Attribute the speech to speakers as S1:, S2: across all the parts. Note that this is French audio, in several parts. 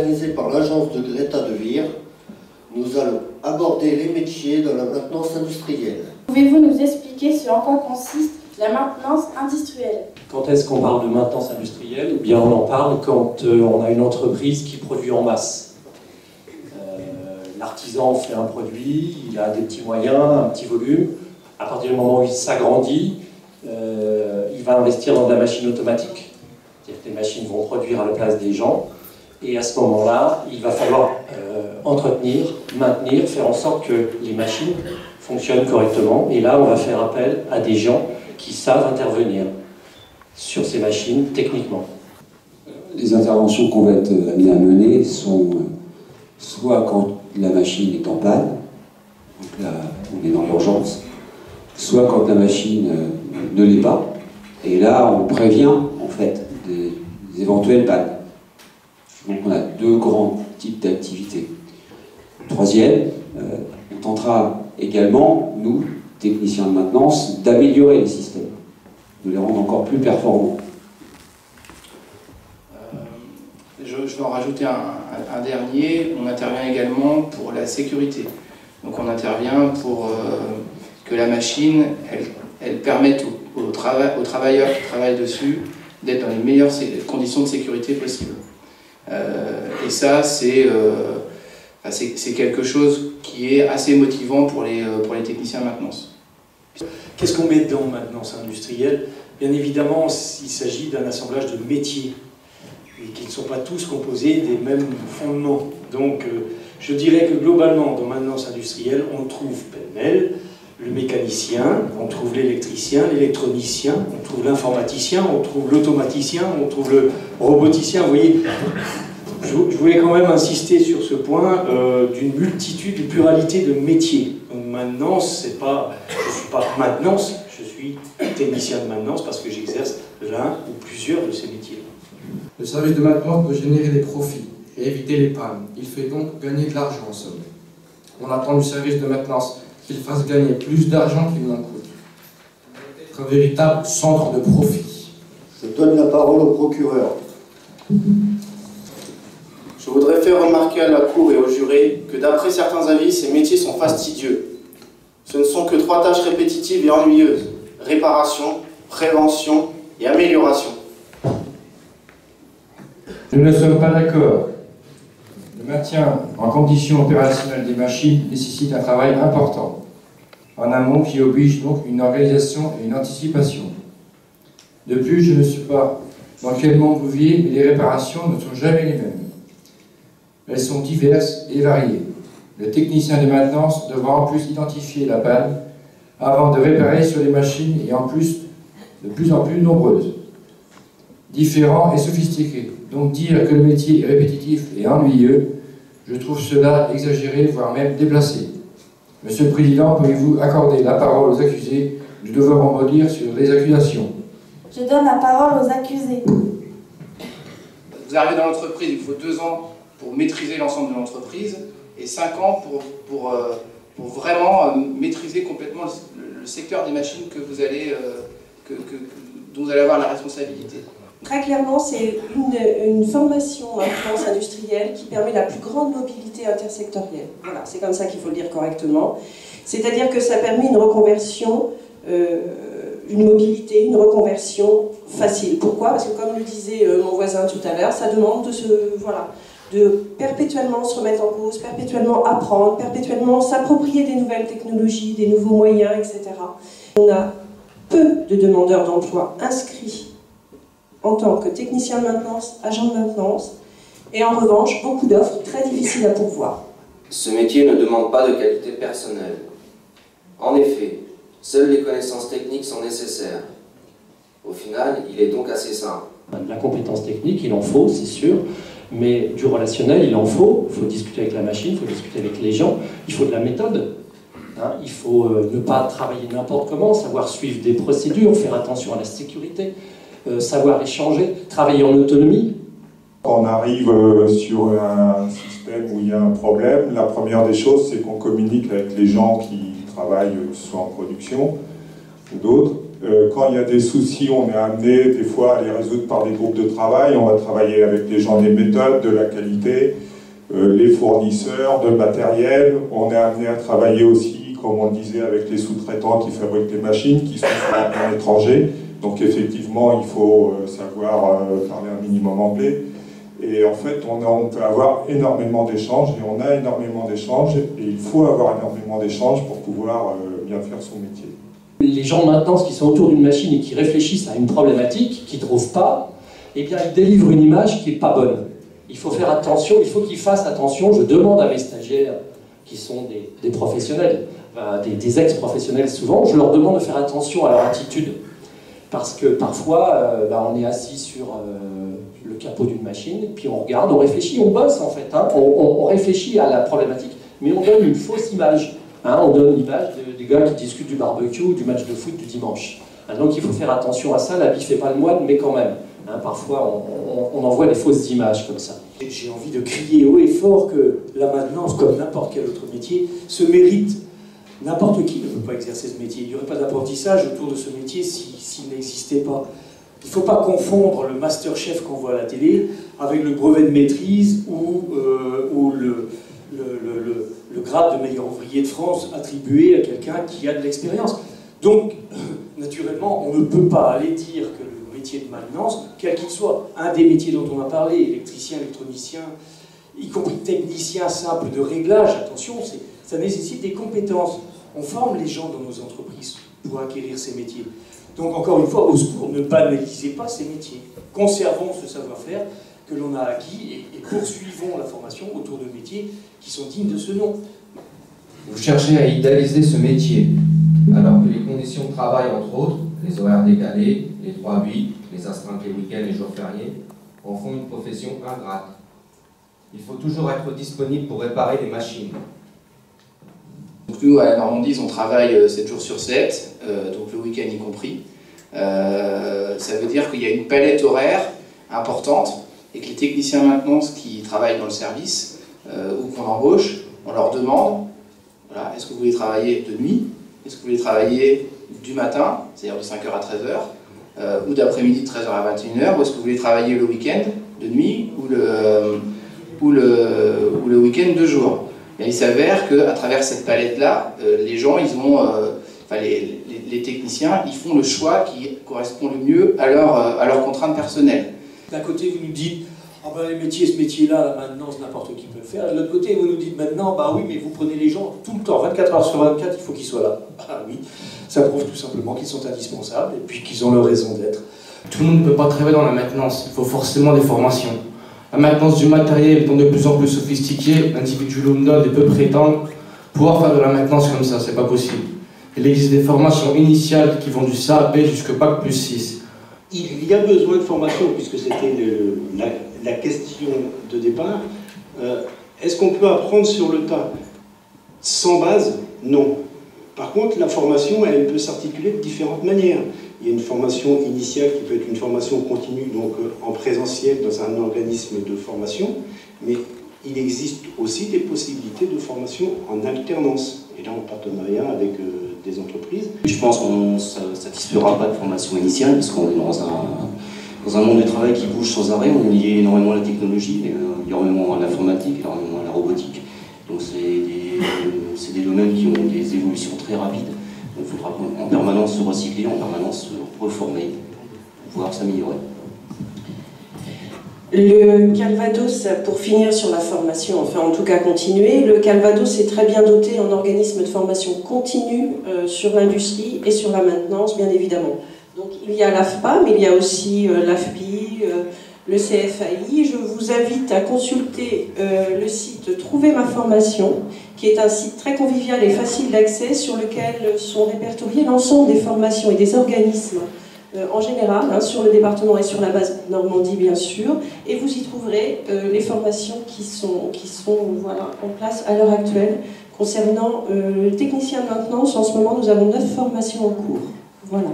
S1: organisé par l'agence de Greta de Vire. Nous allons aborder les métiers de la maintenance industrielle.
S2: Pouvez-vous nous expliquer en quoi consiste la maintenance industrielle?
S3: Quand est-ce qu'on parle de maintenance industrielle? Eh bien, on en parle quand on a une entreprise qui produit en masse. L'artisan fait un produit, il a des petits moyens, un petit volume. À partir du moment où il s'agrandit, il va investir dans de la machine automatique. C'est-à-dire que les machines vont produire à la place des gens. Et à ce moment-là, il va falloir entretenir, maintenir, faire en sorte que les machines fonctionnent correctement. Et là, on va faire appel à des gens qui savent intervenir sur ces machines techniquement.
S4: Les interventions qu'on va être amenés à mener sont soit quand la machine est en panne, donc là on est dans l'urgence, soit quand la machine ne l'est pas, et là on prévient en fait des éventuelles pannes. Donc on a deux grands types d'activités. Troisième, on tentera également, nous, techniciens de maintenance, d'améliorer les systèmes, de les rendre encore plus performants.
S5: Je vais en rajouter un dernier. On intervient également pour la sécurité. Donc on intervient pour que la machine, elle permette aux travailleurs qui travaillent dessus d'être dans les meilleures conditions de sécurité possibles. Et ça, c'est quelque chose qui est assez motivant pour les techniciens de maintenance.
S3: Qu'est-ce qu'on met dans maintenance industrielle? Bien évidemment, il s'agit d'un assemblage de métiers et qui ne sont pas tous composés des mêmes fondements. Donc, je dirais que globalement, dans maintenance industrielle, on trouve pêle-mêle le mécanicien, on trouve l'électricien, l'électronicien, on trouve l'informaticien, on trouve l'automaticien, on trouve le roboticien. Vous voyez, je voulais quand même insister sur ce point d'une multitude, d'une pluralité de métiers. Donc maintenance, je ne suis pas maintenance, je suis technicien de maintenance parce que j'exerce l'un ou plusieurs de ces métiers.
S6: Le service de maintenance doit générer des profits et éviter les pannes. Il fait donc gagner de l'argent en somme. On attend du service de maintenance qu'il fasse gagner plus d'argent qu'il n'en coûte. Être un véritable centre de profit.
S1: Je donne la parole au procureur.
S7: Je voudrais faire remarquer à la Cour et aux jurés que d'après certains avis, ces métiers sont fastidieux. Ce ne sont que 3 tâches répétitives et ennuyeuses: réparation, prévention et amélioration.
S6: Nous ne sommes pas d'accord. Le maintien en condition opérationnelle des machines nécessite un travail important, en amont qui oblige donc une organisation et une anticipation. De plus, je ne sais pas dans quel monde vous vivez, mais les réparations ne sont jamais les mêmes. Elles sont diverses et variées. Le technicien de maintenance devra en plus identifier la panne avant de réparer sur les machines et en plus de plus en plus nombreuses. Différents et sophistiqués. Donc dire que le métier est répétitif et ennuyeux, je trouve cela exagéré, voire même déplacé. Monsieur le Président, pouvez-vous accorder la parole aux accusés? Nous devons rebondir sur les accusations.
S2: Je donne la parole aux accusés.
S5: Vous arrivez dans l'entreprise, il faut 2 ans pour maîtriser l'ensemble de l'entreprise et 5 ans pour vraiment maîtriser complètement le secteur des machines dont vous allez avoir la responsabilité.
S8: Très clairement, c'est une formation en maintenance industrielle qui permet la plus grande mobilité intersectorielle. Voilà, c'est comme ça qu'il faut le dire correctement. C'est-à-dire que ça permet une reconversion, une mobilité, une reconversion facile. Pourquoi? Parce que comme le disait mon voisin tout à l'heure, ça demande de perpétuellement se remettre en cause, perpétuellement apprendre, perpétuellement s'approprier des nouvelles technologies, des nouveaux moyens, etc. On a peu de demandeurs d'emploi inscrits en tant que technicien de maintenance, agent de maintenance, et en revanche, beaucoup d'offres très difficiles à pourvoir.
S9: Ce métier ne demande pas de qualité personnelle. En effet, seules les connaissances techniques sont nécessaires. Au final, il est donc assez simple.
S3: De la compétence technique, il en faut, c'est sûr, mais du relationnel, il en faut. Il faut discuter avec la machine, il faut discuter avec les gens, il faut de la méthode. Il faut ne pas travailler n'importe comment, savoir suivre des procédures, faire attention à la sécurité. Savoir échanger, travailler en autonomie.
S10: Quand on arrive sur un système où il y a un problème, la première des choses, c'est qu'on communique avec les gens qui travaillent, soit en production ou d'autres, Quand il y a des soucis, on est amené des fois à les résoudre par des groupes de travail. On va travailler avec des gens des méthodes, de la qualité, les fournisseurs de matériel. On est amené à travailler aussi, comme on le disait, avec les sous-traitants qui fabriquent des machines, qui sont souvent à l'étranger. Donc effectivement, il faut savoir parler un minimum anglais. Et en fait, on peut avoir énormément d'échanges, et on a énormément d'échanges, et il faut avoir énormément d'échanges pour pouvoir bien faire son métier.
S11: Les gens de maintenance qui sont autour d'une machine et qui réfléchissent à une problématique, qui ne trouvent pas, eh bien ils délivrent une image qui n'est pas bonne. Il faut faire attention, il faut qu'ils fassent attention. Je demande à mes stagiaires, qui sont des professionnels, des ex-professionnels souvent, je leur demande de faire attention à leur attitude. Parce que parfois, on est assis sur le capot d'une machine, puis on regarde, on réfléchit, on bosse en fait, hein, on réfléchit à la problématique, mais on donne une fausse image. Hein, on donne l'image des gars qui discutent du barbecue, du match de foot du dimanche. Hein, donc il faut faire attention à ça, l'habit fait pas le moine, mais quand même. Hein, parfois on envoie des fausses images comme ça.
S3: J'ai envie de crier haut et fort que la maintenance, comme n'importe quel autre métier, se mérite. N'importe qui ne peut pas exercer ce métier. Il n'y aurait pas d'apprentissage autour de ce métier s'il n'existait pas. Il ne faut pas confondre le master chef qu'on voit à la télé avec le brevet de maîtrise ou le grade de meilleur ouvrier de France attribué à quelqu'un qui a de l'expérience. Donc, naturellement, on ne peut pas aller dire que le métier de maintenance, quel qu'il soit, un des métiers dont on a parlé, électricien, électronicien, y compris technicien simple de réglage, attention, ça nécessite des compétences. On forme les gens dans nos entreprises pour acquérir ces métiers. Donc, encore une fois, au secours, ne banalisez pas ces métiers. Conservons ce savoir-faire que l'on a acquis et poursuivons la formation autour de métiers qui sont dignes de ce nom.
S12: Vous cherchez à idéaliser ce métier, alors que les conditions de travail, entre autres, les horaires décalés, les 3-8, les astreintes les week-ends et jours fériés, en font une profession ingrate. Il faut toujours être disponible pour réparer les machines.
S5: Donc nous, à la Normandise, on travaille 7 jours sur 7, donc le week-end y compris. Ça veut dire qu'il y a une palette horaire importante et que les techniciens maintenance qui travaillent dans le service ou qu'on embauche, on leur demande, voilà, est-ce que vous voulez travailler de nuit? Est-ce que vous voulez travailler du matin, c'est-à-dire de 5h à 13h, ou d'après-midi de 13h à 21h, ou est-ce que vous voulez travailler le week-end de nuit ou le week-end de jour? Et il s'avère qu'à travers cette palette-là, les gens, les techniciens, ils font le choix qui correspond le mieux à leurs contraintes personnelles.
S3: D'un côté, vous nous dites, oh ben, les métiers, ce métier-là, la maintenance, n'importe qui peut le faire. De l'autre côté, vous nous dites maintenant, bah oui, mais vous prenez les gens tout le temps, 24 heures sur 24, il faut qu'ils soient là. Ah oui, ça prouve tout simplement qu'ils sont indispensables et puis qu'ils ont leur raison d'être.
S13: Tout le monde ne peut pas travailler dans la maintenance, il faut forcément des formations. La maintenance du matériel étant de plus en plus sophistiquée, l'individu lambda ne peut prétendre pouvoir faire de la maintenance comme ça, c'est pas possible. Il existe des formations initiales qui vont du CAP jusqu'au Bac plus 6.
S14: Il y a besoin de formation, puisque c'était la question de départ. Est-ce qu'on peut apprendre sur le tas? Sans base, non. Par contre, la formation, elle peut s'articuler de différentes manières. Il y a une formation initiale qui peut être une formation continue, donc en présentiel dans un organisme de formation, mais il existe aussi des possibilités de formation en alternance, et là en partenariat avec des entreprises.
S15: Je pense qu'on ne satisfera pas de formation initiale, parce qu'on est dans un monde du travail qui bouge sans arrêt, on est lié énormément à la technologie, énormément à l'informatique, énormément à la robotique. Donc c'est des domaines qui ont des évolutions très rapides. Donc il faudra en permanence se recycler, en permanence se reformer, pour pouvoir s'améliorer.
S8: Le Calvados, pour finir sur la formation, enfin en tout cas continuer, le Calvados est très bien doté en organismes de formation continue sur l'industrie et sur la maintenance, bien évidemment. Donc il y a l'AFPA, mais il y a aussi l'AFPI, le CFAI. Je vous invite à consulter le site Trouver ma formation, qui est un site très convivial et facile d'accès sur lequel sont répertoriés l'ensemble des formations et des organismes en général, hein, sur le département et sur la base Normandie bien sûr, et vous y trouverez les formations qui sont voilà, en place à l'heure actuelle. Concernant le technicien de maintenance, en ce moment nous avons 9 formations en cours. Voilà.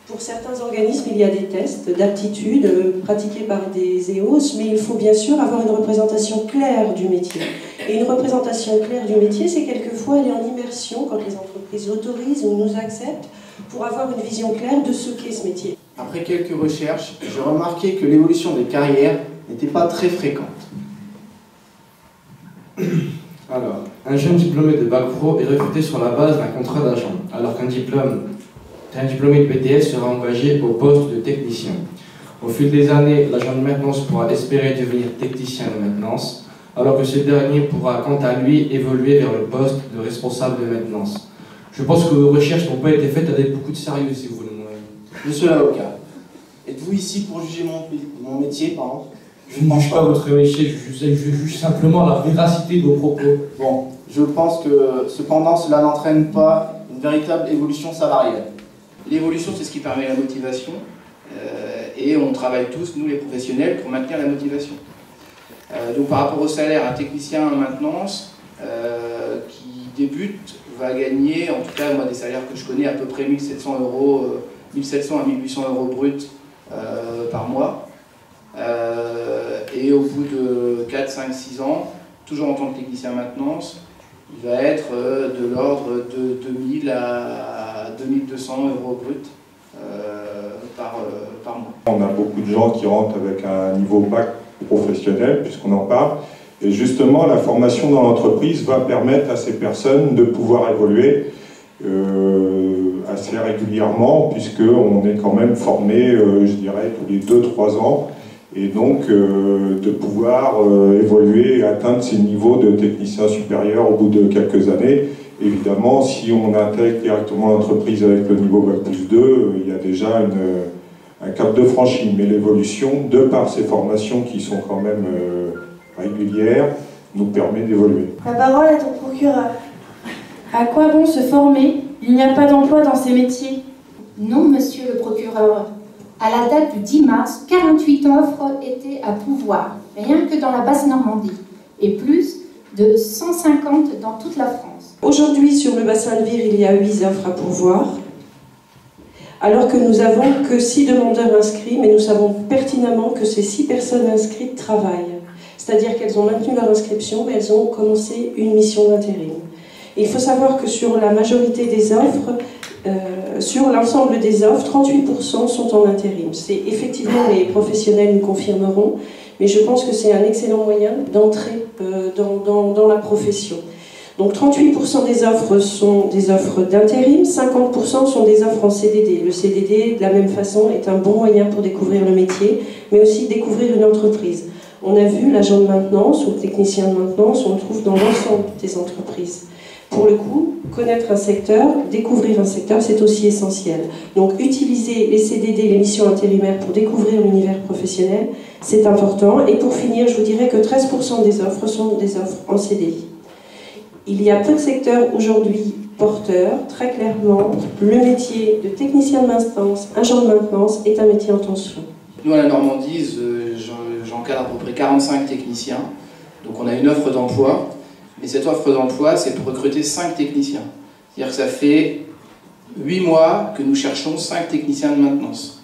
S8: Pour certains organismes, il y a des tests d'aptitude pratiqués par des EOS, mais il faut bien sûr avoir une représentation claire du métier. Et une représentation claire du métier, c'est quelquefois aller en immersion quand les entreprises autorisent ou nous acceptent pour avoir une vision claire de ce qu'est ce métier.
S5: Après quelques recherches, j'ai remarqué que l'évolution des carrières n'était pas très fréquente.
S13: Alors, un jeune diplômé de bac pro est recruté sur la base d'un contrat d'agent, alors qu'un diplômé de BTS sera engagé au poste de technicien. Au fil des années, l'agent de maintenance pourra espérer devenir technicien de maintenance, alors que ce dernier pourra quant à lui évoluer vers le poste de responsable de maintenance. Je pense que vos recherches n'ont pas été faites avec beaucoup de sérieux, si vous voulez mon avis.
S7: Monsieur l'avocat, êtes-vous ici pour juger mon métier, pardon?
S13: Je ne juge pas votre métier, je juge simplement la véracité de vos propos.
S7: Bon, je pense que cependant cela n'entraîne pas une véritable évolution salariale.
S5: L'évolution, c'est ce qui permet la motivation, et on travaille tous, nous les professionnels, pour maintenir la motivation. Donc par rapport au salaire, un technicien en maintenance qui débute va gagner, en tout cas moi des salaires que je connais, à peu près 1700 euros, 1700 à 1800 euros bruts par mois. Et au bout de 4, 5, 6 ans, toujours en tant que technicien maintenance, il va être de l'ordre de 2000 à 2200 euros bruts par mois.
S10: On a beaucoup de gens qui rentrent avec un niveau bac professionnel, puisqu'on en parle, et justement la formation dans l'entreprise va permettre à ces personnes de pouvoir évoluer assez régulièrement, puisqu'on est quand même formé, je dirais, tous les 2-3 ans, et donc de pouvoir évoluer et atteindre ces niveaux de technicien supérieur au bout de quelques années. Évidemment, si on intègre directement l'entreprise avec le niveau Bac+2, il y a déjà un cap de franchi, mais l'évolution, de par ces formations qui sont quand même régulières, nous permet d'évoluer.
S2: La parole est au procureur. À quoi bon se former? Il n'y a pas d'emploi dans ces métiers.
S16: Non, monsieur le procureur. À la date du 10 mars, 48 offres étaient à pourvoir, rien que dans la Basse-Normandie, et plus de 150 dans toute la France.
S8: Aujourd'hui, sur le bassin de Vire, il y a 8 offres à pourvoir, alors que nous n'avons que 6 demandeurs inscrits, mais nous savons pertinemment que ces 6 personnes inscrites travaillent. C'est-à-dire qu'elles ont maintenu leur inscription, mais elles ont commencé une mission d'intérim. Il faut savoir que sur la majorité des offres, sur l'ensemble des offres, 38% sont en intérim. C'est effectivement, les professionnels nous confirmeront, mais je pense que c'est un excellent moyen d'entrer dans la profession. Donc 38% des offres sont des offres d'intérim, 50% sont des offres en CDD. Le CDD, de la même façon, est un bon moyen pour découvrir le métier, mais aussi découvrir une entreprise. On a vu l'agent de maintenance ou le technicien de maintenance, on le trouve dans l'ensemble des entreprises. Pour le coup, connaître un secteur, découvrir un secteur, c'est aussi essentiel. Donc utiliser les CDD, les missions intérimaires pour découvrir l'univers professionnel, c'est important. Et pour finir, je vous dirais que 13% des offres sont des offres en CDI. Il y a peu de secteurs aujourd'hui porteurs, très clairement. Le métier de technicien de maintenance, agent de maintenance, est un métier en tension.
S5: Nous, à la Normandie, j'encadre à peu près 45 techniciens. Donc on a une offre d'emploi. Mais cette offre d'emploi, c'est pour recruter 5 techniciens. C'est-à-dire que ça fait 8 mois que nous cherchons 5 techniciens de maintenance.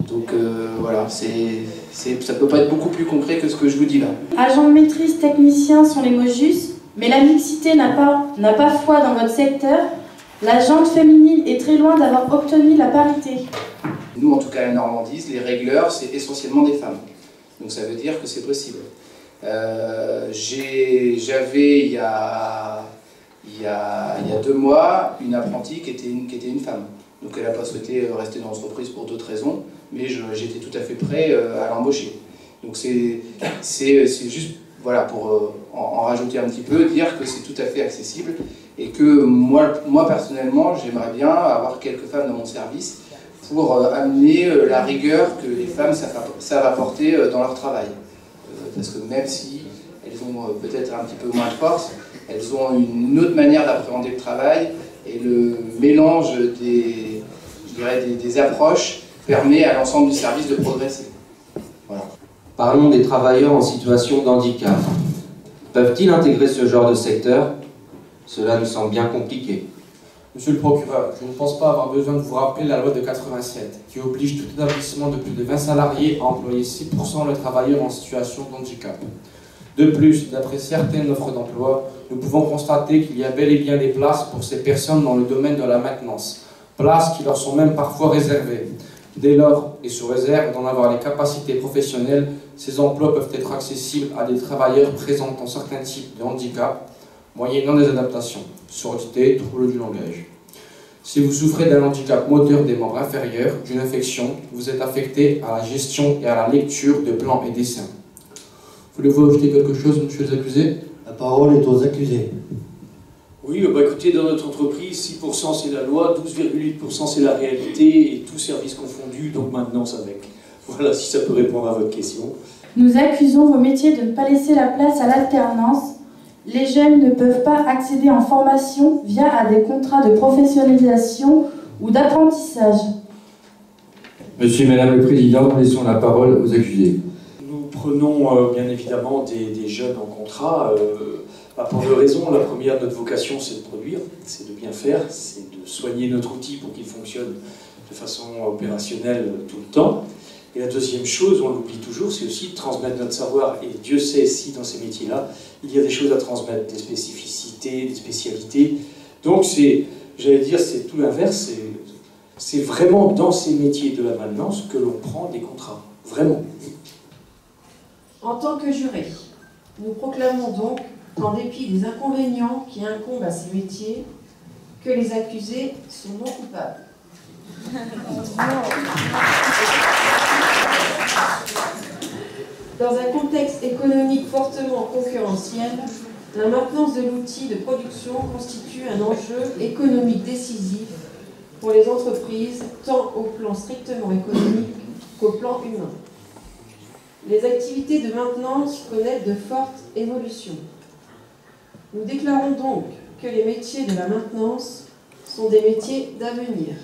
S5: Donc voilà, ça ne peut pas être beaucoup plus concret que ce que je vous dis là.
S2: Agents de maîtrise, techniciens sont les mots justes, mais la mixité n'a pas foi dans votre secteur. La gente féminine est très loin d'avoir obtenu la parité.
S5: Nous, en tout cas à la Normandie, les régleurs, c'est essentiellement des femmes. Donc ça veut dire que c'est possible. J'avais il y a 2 mois une apprentie qui était une femme. Donc elle n'a pas souhaité rester dans l'entreprise pour d'autres raisons, mais j'étais tout à fait prêt à l'embaucher. Donc c'est juste, voilà, pour en rajouter un petit peu, dire que c'est tout à fait accessible et que moi personnellement, j'aimerais bien avoir quelques femmes dans mon service pour amener la rigueur que les femmes savent apporter dans leur travail. Parce que même si elles ont peut-être un petit peu moins de force, elles ont une autre manière d'appréhender le travail et le mélange des approches permet à l'ensemble du service de progresser. Voilà.
S9: Parlons des travailleurs en situation de handicap. Peuvent-ils intégrer ce genre de secteur? Cela nous semble bien compliqué.
S13: Monsieur le procureur, je ne pense pas avoir besoin de vous rappeler la loi de 87, qui oblige tout établissement de plus de 20 salariés à employer 6% de travailleurs en situation de handicap. De plus, d'après certaines offres d'emploi, nous pouvons constater qu'il y a bel et bien des places pour ces personnes dans le domaine de la maintenance. places qui leur sont même parfois réservées. Dès lors, et sous réserve d'en avoir les capacités professionnelles, ces emplois peuvent être accessibles à des travailleurs présentant certains types de handicap, moyennant des adaptations, surdité, troubles du langage. Si vous souffrez d'un handicap moteur des membres inférieurs, d'une infection, vous êtes affecté à la gestion et à la lecture de plans et dessins. Voulez-vous ajouter quelque chose, monsieur les accusés?
S1: La parole est aux accusés.
S3: Oui, bah écoutez, dans notre entreprise, 6% c'est la loi, 12,8% c'est la réalité, et tout service confondu, donc maintenance avec. Voilà, si ça peut répondre à votre question.
S2: Nous accusons vos métiers de ne pas laisser la place à l'alternance. Les jeunes ne peuvent pas accéder en formation via à des contrats de professionnalisation ou d'apprentissage.
S6: Monsieur et Madame le Président, laissons la parole aux accusés.
S3: Nous prenons bien évidemment des jeunes en contrat, pour deux raisons. La première, notre vocation, c'est de produire, c'est de bien faire, c'est de soigner notre outil pour qu'il fonctionne de façon opérationnelle tout le temps. Et la deuxième chose, on l'oublie toujours, c'est aussi de transmettre notre savoir. Et Dieu sait si dans ces métiers-là, il y a des choses à transmettre, des spécificités, des spécialités. Donc j'allais dire, c'est tout l'inverse. C'est vraiment dans ces métiers de la maintenance que l'on prend des contrats. Vraiment.
S17: En tant que juré, nous proclamons donc, en dépit des inconvénients qui incombent à ces métiers, que les accusés sont non coupables. Dans un contexte économique fortement concurrentiel, la maintenance de l'outil de production constitue un enjeu économique décisif pour les entreprises, tant au plan strictement économique qu'au plan humain. Les activités de maintenance connaissent de fortes évolutions. Nous déclarons donc que les métiers de la maintenance sont des métiers d'avenir.